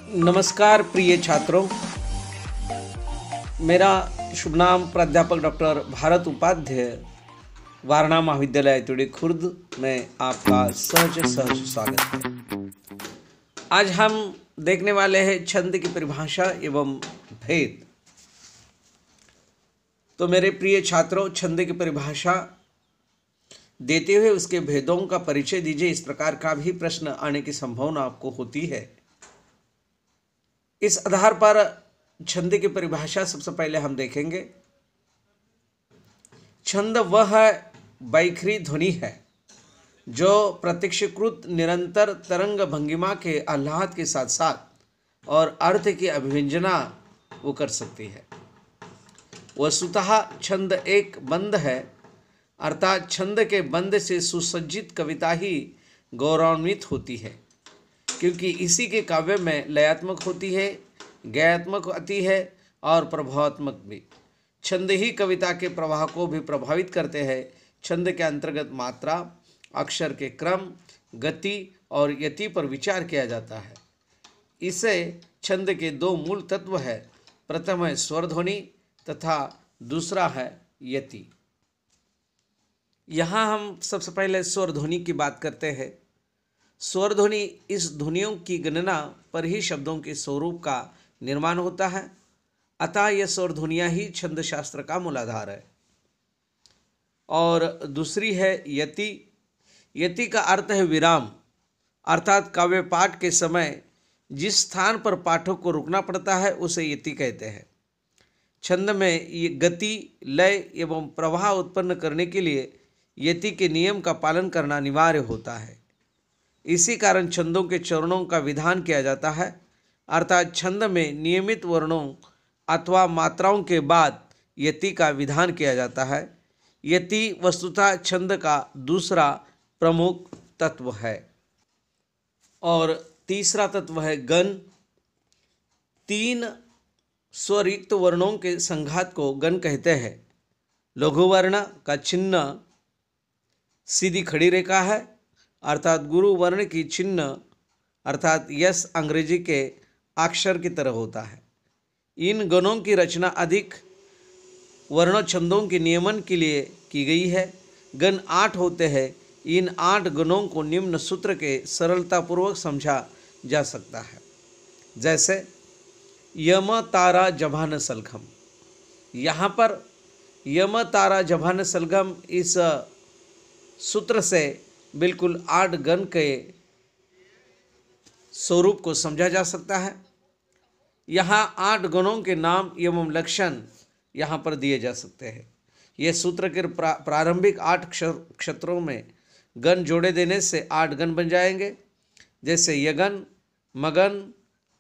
नमस्कार प्रिय छात्रों, मेरा शुभ नाम प्राध्यापक डॉक्टर भारत उपाध्याय, वारणा महाविद्यालय ऐतुड़ी खुर्द में आपका सहज स्वागत है। आज हम देखने वाले हैं छंद की परिभाषा एवं भेद। तो मेरे प्रिय छात्रों, छंद की परिभाषा देते हुए उसके भेदों का परिचय दीजिए। इस प्रकार का भी प्रश्न आने की संभावना आपको होती है। इस आधार पर छंद की परिभाषा सबसे पहले हम देखेंगे। छंद वह बैखरी ध्वनि है जो प्रत्यक्षीकृत निरंतर तरंग भंगिमा के आह्लाद के साथ साथ और अर्थ की अभिव्यंजना वो कर सकती है। वस्तुतः छंद एक बंद है, अर्थात छंद के बंद से सुसज्जित कविता ही गौरवान्वित होती है, क्योंकि इसी के काव्य में लयात्मक होती है, गयात्मक आती है और प्रभावात्मक भी। छंद ही कविता के प्रवाह को भी प्रभावित करते हैं। छंद के अंतर्गत मात्रा, अक्षर के क्रम, गति और यति पर विचार किया जाता है। इसे छंद के दो मूल तत्व है, प्रथम है स्वर ध्वनि तथा दूसरा है यति। यहाँ हम सबसे पहले स्वर ध्वनि की बात करते हैं। स्वर ध्वनि इस ध्वनियों की गणना पर ही शब्दों के स्वरूप का निर्माण होता है, अतः यह स्वर ध्वनियाँ ही छंद शास्त्र का मूलाधार है। और दूसरी है यति। यति का अर्थ है विराम, अर्थात काव्य पाठ के समय जिस स्थान पर पाठक को रुकना पड़ता है उसे यति कहते हैं। छंद में ये गति, लय एवं प्रवाह उत्पन्न करने के लिए यति के नियम का पालन करना अनिवार्य होता है। इसी कारण छंदों के चरणों का विधान किया जाता है, अर्थात छंद में नियमित वर्णों अथवा मात्राओं के बाद यति का विधान किया जाता है। यति वस्तुतः छंद का दूसरा प्रमुख तत्व है। और तीसरा तत्व है गण। तीन स्वरयुक्त वर्णों के संघात को गण कहते हैं। लघु वर्ण का चिन्ह सीधी खड़ी रेखा है, अर्थात गुरु वर्ण की चिन्ह अर्थात यस अंग्रेजी के अक्षर की तरह होता है। इन गणों की रचना अधिक वर्ण छंदों के नियमन के लिए की गई है। गण 8 होते हैं। इन 8 गणों को निम्न सूत्र के सरलतापूर्वक समझा जा सकता है, जैसे यम तारा जभान सलघम। यहाँ पर यम तारा जभान सलघम इस सूत्र से बिल्कुल 8 गण के स्वरूप को समझा जा सकता है। यहाँ 8 गणों के नाम एवं लक्षण यहाँ पर दिए जा सकते हैं। ये सूत्र के प्रारंभिक 8 क्षेत्रों में गण जोड़े देने से 8 गण बन जाएंगे, जैसे यगन, मगन,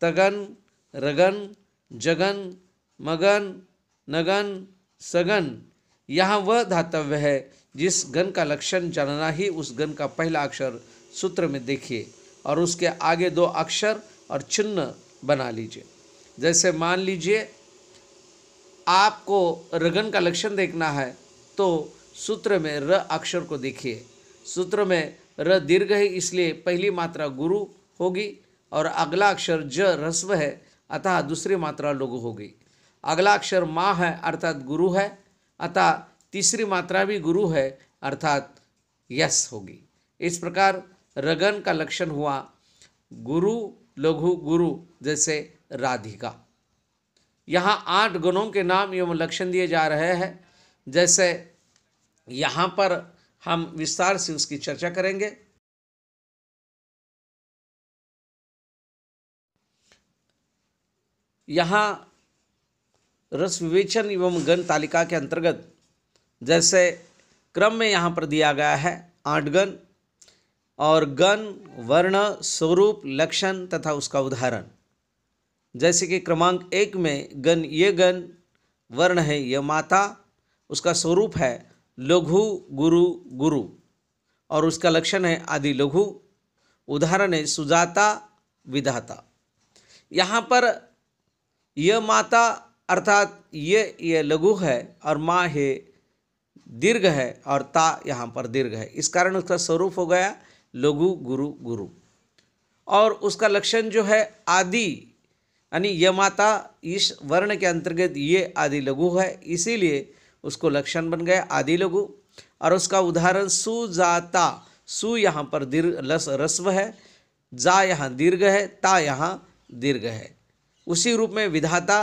तगन, रगन, जगन, मगन, नगन, सगन। यहाँ वह धातव्य है जिस गण का लक्षण जानना ही उस गण का पहला अक्षर सूत्र में देखिए और उसके आगे 2 अक्षर और चिन्ह बना लीजिए। जैसे मान लीजिए आपको रगन का लक्षण देखना है तो सूत्र में र अक्षर को देखिए। सूत्र में र दीर्घ है, इसलिए पहली मात्रा गुरु होगी और अगला अक्षर ज ह्रस्व है, अतः दूसरी मात्रा लघु होगी। अगला अक्षर माँ है अर्थात गुरु है, अतः तीसरी मात्रा भी गुरु है अर्थात यस होगी। इस प्रकार रगन का लक्षण हुआ गुरु, लघु, गुरु, जैसे राधिका। यहाँ 8 गणों के नाम एवं लक्षण दिए जा रहे हैं, जैसे यहाँ पर हम विस्तार से उसकी चर्चा करेंगे। यहाँ रस विवेचन एवं गण तालिका के अंतर्गत जैसे क्रम में यहाँ पर दिया गया है 8 गण और गण, वर्ण, स्वरूप, लक्षण तथा उसका उदाहरण। जैसे कि क्रमांक 1 में गण, ये गण वर्ण है यह माता, उसका स्वरूप है लघु, गुरु, गुरु और उसका लक्षण है आदि लघु। उदाहरण है सुजाता, विधाता। यहाँ पर यह माता अर्थात ये लघु है और माँ है दीर्घ है और ता यहाँ पर दीर्घ है, इस कारण उसका स्वरूप हो गया लघु, गुरु, गुरु। और उसका लक्षण जो है आदि यानी यमाता इस वर्ण के अंतर्गत ये आदि लघु है, इसीलिए उसको लक्षण बन गया आदि लघु। और उसका उदाहरण सुजाता, सु यहाँ पर दीर्घ रस्व है, जा यहाँ दीर्घ है, ता यहाँ दीर्घ है। उसी रूप में विधाता,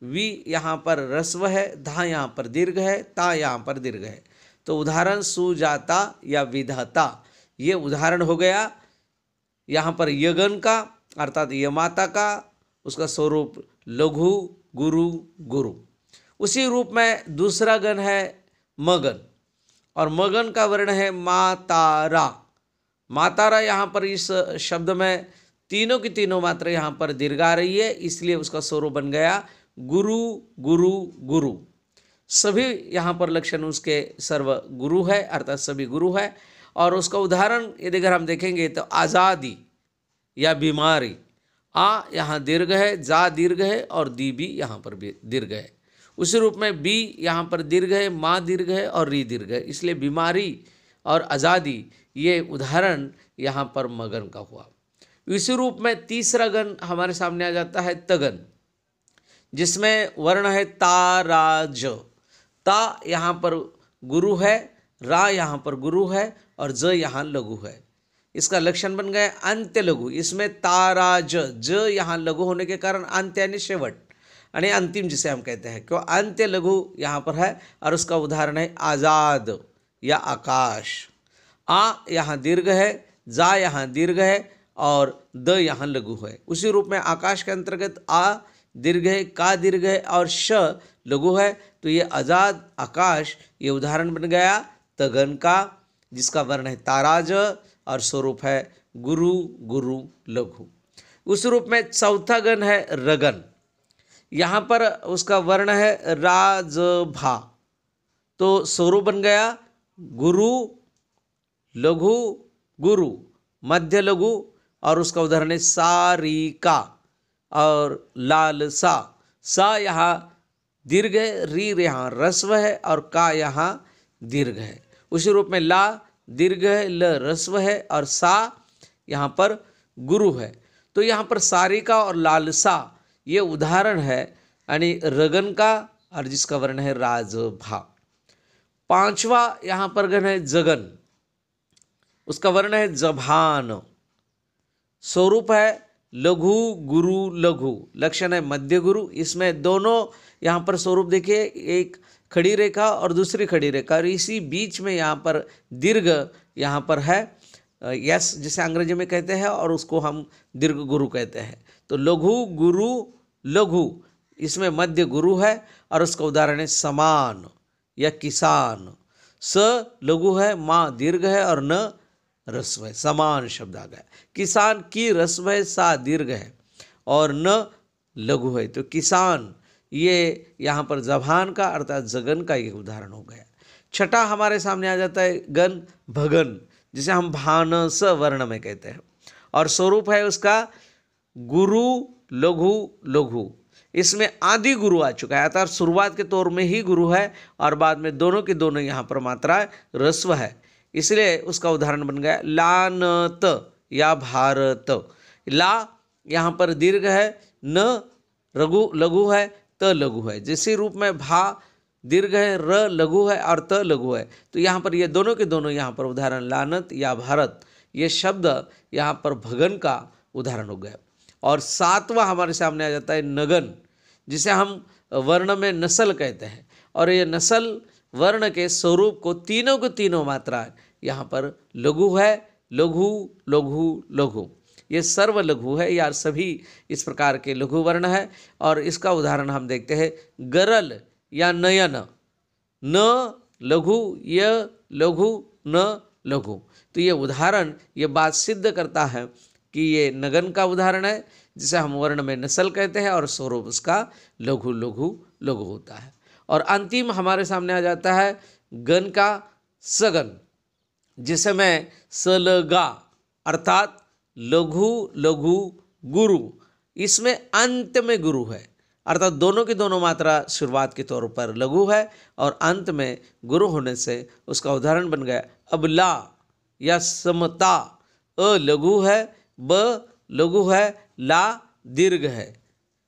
वी यहाँ पर रस्व है, धा यहाँ पर दीर्घ है, ता यहाँ पर दीर्घ है। तो उदाहरण सुजाता या विधाता, ये उदाहरण हो गया यहाँ पर यगन का अर्थात यमाता का, उसका स्वरूप लघु गुरु गुरु। उसी रूप में दूसरा गण है मगन, और मगन का वर्ण है मातारा। मातारा यहाँ पर इस शब्द में तीनों की तीनों मात्रा यहाँ पर दीर्घ आ रही है, इसलिए उसका स्वरूप बन गया गुरु गुरु गुरु। सभी यहाँ पर लक्षण उसके सर्व गुरु है, अर्थात सभी गुरु है। और उसका उदाहरण यदि अगर हम देखेंगे तो आज़ादी या बीमारी, आ यहाँ दीर्घ है, जा दीर्घ है, और दी भी यहाँ पर भी दीर्घ है। उसी रूप में बी यहाँ पर दीर्घ है, माँ दीर्घ है और री दीर्घ है, इसलिए बीमारी और आज़ादी ये उदाहरण यहाँ पर मगन का हुआ। इसी रूप में तीसरा गण हमारे सामने आ जाता है तगन, जिसमें वर्ण है ताराज। ता यहाँ पर गुरु है, रा यहाँ पर गुरु है, और ज यहाँ लघु है। इसका लक्षण बन गया अंत्य लघु। इसमें ताराज, ज यहाँ लघु होने के कारण अंत्य यानी शेवट यानी अंतिम जिसे हम कहते हैं, क्यों अंत्य लघु यहाँ पर है। और उसका उदाहरण है आज़ाद या आकाश। आ यहाँ दीर्घ है, जा यहाँ दीर्घ है, और द यहाँ लघु है। उसी रूप में आकाश के अंतर्गत आ दीर्घ है, का दीर्घ है, और श लघु है। तो ये आज़ाद आकाश ये उदाहरण बन गया तगन का, जिसका वर्ण है ताराज और स्वरूप है गुरु गुरु लघु। उस रूप में चौथा गण है रगन। यहाँ पर उसका वर्ण है राजभा, तो स्वरूप बन गया गुरु लघु गुरु मध्य लघु, और उसका उदाहरण है सारिका और लालसा। सा यहाँ दीर्घ है, री यहाँ रस्व है, और का यहाँ दीर्घ है। उसी रूप में ला दीर्घ है, ल रस्व है, और सा यहाँ पर गुरु है। तो यहाँ पर सारिका और लालसा ये उदाहरण है यानी रगन का, और जिसका वर्ण है राजभा। पांचवा यहाँ पर गण है जगन, उसका वर्ण है जभान, स्वरूप है लघु गुरु लघु, लक्षण है मध्य गुरु। इसमें दोनों यहाँ पर स्वरूप देखिए, एक खड़ी रेखा और दूसरी खड़ी रेखा, और इसी बीच में यहाँ पर दीर्घ यहाँ पर है यस जिसे अंग्रेजी में कहते हैं, और उसको हम दीर्घ गुरु कहते हैं। तो लघु गुरु लघु, इसमें मध्य गुरु है, और उसका उदाहरण है समान या किसान। स लघु है, माँ दीर्घ है, और न रस्व है, समान शब्द आ गया। किसान की रस्व है, सा दीर्घ है, और न लघु है। तो किसान ये यहाँ पर जभान का अर्थात जगन का ये उदाहरण हो गया। छठा हमारे सामने आ जाता है गण भगन, जिसे हम भानस वर्ण में कहते हैं, और स्वरूप है उसका गुरु लघु लघु। इसमें आदि गुरु आ चुका है, अर्थात शुरुआत के तौर में ही गुरु है, और बाद में दोनों की दोनों यहाँ पर मात्रा रस्व है, इसलिए उसका उदाहरण बन गया लानत या भारत। ला यहाँ पर दीर्घ है, न लघु है, त लघु है। जिसी रूप में भा दीर्घ है, र लघु है, और त लघु है। तो यहाँ पर ये दोनों के दोनों यहाँ पर उदाहरण लानत या भारत, ये शब्द यहाँ पर भगन का उदाहरण हो गया। और सातवां हमारे सामने आ जाता है नगन, जिसे हम वर्ण में नस्ल कहते हैं, और ये नस्ल वर्ण के स्वरूप को तीनों को तीनों मात्रा यहाँ पर लघु है, लघु लघु लघु, ये सर्व लघु है यार, सभी इस प्रकार के लघु वर्ण है। और इसका उदाहरण हम देखते हैं गरल या नयन, न लघु य लघु न लघु। तो ये उदाहरण ये बात सिद्ध करता है कि ये नगन का उदाहरण है, जिसे हम वर्ण में नस्ल कहते हैं, और स्वरूप उसका लघु लघु लघु होता है। और अंतिम हमारे सामने आ जाता है गण का सगन, जिसे मैं सलगा अर्थात लघु लघु गुरु। इसमें अंत में गुरु है, अर्थात दोनों की दोनों मात्रा शुरुआत के तौर पर लघु है, और अंत में गुरु होने से उसका उदाहरण बन गया अबला या समता। अ लघु है, ब लघु है, ला दीर्घ है,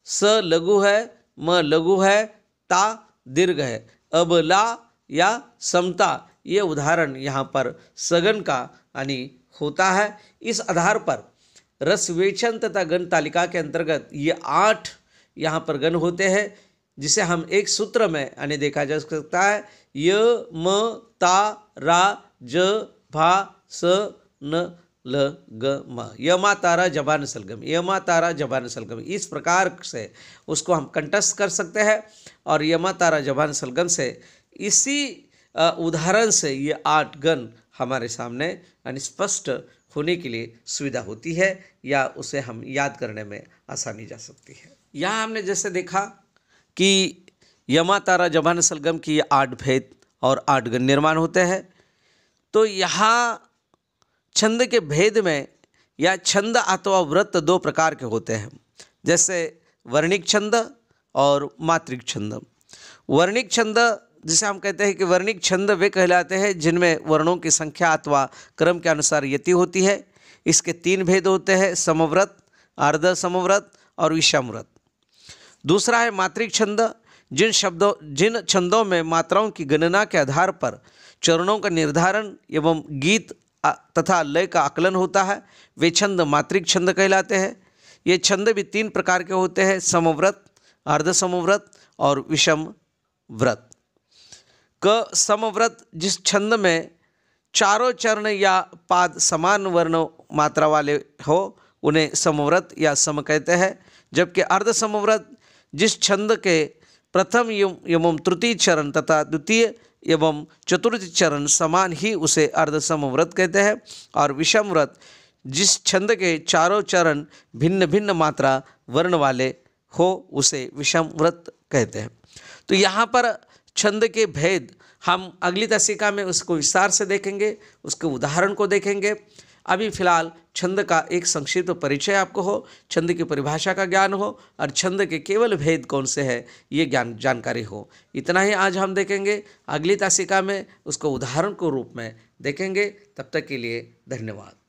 स लघु है, म लघु है, ता दीर्घ है। अब ला या समता ये उदाहरण यहाँ पर सगन का यानी होता है। इस आधार पर रस विवेचन तथा गण तालिका के अंतर्गत ये 8 यहाँ पर गण होते हैं, जिसे हम एक सूत्र में यानी देखा जा सकता है य म ता रा ज भा स न ल ग म, यमा तारा जबान सलगम, यमा तारा जबान सलगम। इस प्रकार से उसको हम कंठस्थ कर सकते हैं और यमा तारा जबान सलगम से इसी उदाहरण से ये 8 गण हमारे सामने यानी स्पष्ट होने के लिए सुविधा होती है या उसे हम याद करने में आसानी जा सकती है। यहाँ हमने जैसे देखा कि यमा तारा जबान सलगम की ये 8 भेद और 8 गण निर्माण होते हैं। तो यहाँ छंद के भेद में या छंद अथवा व्रत 2 प्रकार के होते हैं, जैसे वर्णिक छंद और मात्रिक छंद। वर्णिक छंद जिसे हम कहते हैं कि वर्णिक छंद वे कहलाते हैं जिनमें वर्णों की संख्या अथवा क्रम के अनुसार यति होती है। इसके 3 भेद होते हैं, समव्रत, अर्ध समव्रत और विषमव्रत। दूसरा है मात्रिक छंद, जिन छंदों में मात्राओं की गणना के आधार पर चरणों का निर्धारण एवं गीत तथा लय का आकलन होता है, वे छंद मात्रिक छंद कहलाते हैं। ये छंद भी 3 प्रकार के होते हैं, समव्रत, अर्ध समव्रत और विषम व्रत। क समव्रत जिस छंद में चारों चरण या पाद समान वर्ण मात्रा वाले हो उन्हें समव्रत या सम कहते हैं, जबकि अर्ध समव्रत जिस छंद के प्रथम एवं तृतीय चरण तथा द्वितीय एवं चतुर्थ चरण समान ही उसे अर्ध समव्रत कहते हैं, और विषम व्रत जिस छंद के चारों चरण भिन्न भिन्न मात्रा वर्ण वाले हो उसे विषम व्रत कहते हैं। तो यहाँ पर छंद के भेद हम अगली दशिका में उसको विस्तार से देखेंगे, उसके उदाहरण को देखेंगे। अभी फिलहाल छंद का एक संक्षिप्त परिचय आपको हो, छंद की परिभाषा का ज्ञान हो और छंद के केवल भेद कौन से है ये जानकारी हो। इतना ही आज हम देखेंगे। अगली दशिका में उसको उदाहरण के रूप में देखेंगे। तब तक के लिए धन्यवाद।